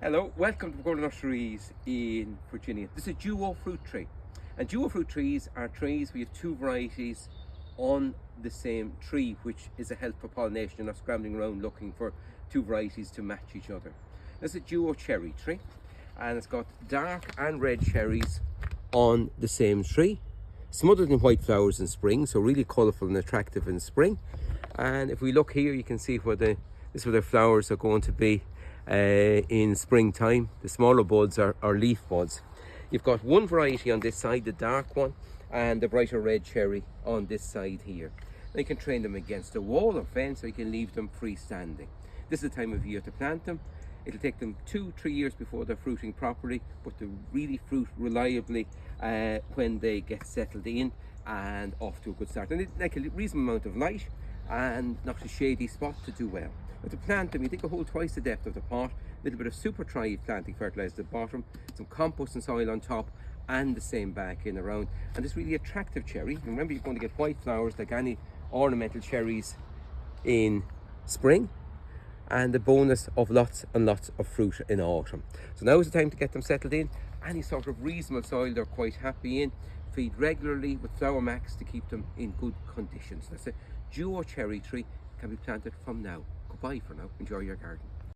Hello, welcome to Pergola Nurseries in Virginia. This is a duo fruit tree. And duo fruit trees are trees where you have two varieties on the same tree, which is a help for pollination. You're not scrambling around looking for two varieties to match each other. This is a duo cherry tree, and it's got dark and red cherries on the same tree, smothered in white flowers in spring, so really colourful and attractive in spring. And if we look here, you can see where this is where the flowers are going to be in springtime. The smaller buds are leaf buds. You've got one variety on this side, the dark one, and the brighter red cherry on this side here. Now you can train them against a wall or fence, or you can leave them freestanding. This is the time of year to plant them. It'll take them 2-3 years before they're fruiting properly, but they really fruit reliably when they get settled in and off to a good start. And they like a reasonable amount of light and not a shady spot to do well. But to plant them, you dig a hole twice the depth of the pot, a little bit of super tri planting fertilizer at the bottom, some compost and soil on top, and the same back in around. And this really attractive cherry. Remember, you're going to get white flowers like any ornamental cherries in spring, and the bonus of lots and lots of fruit in autumn. So now is the time to get them settled in. Any sort of reasonable soil they're quite happy in. Feed regularly with Flower Max to keep them in good conditions. That's a duo cherry tree, can be planted from now. Goodbye for now. Enjoy your garden.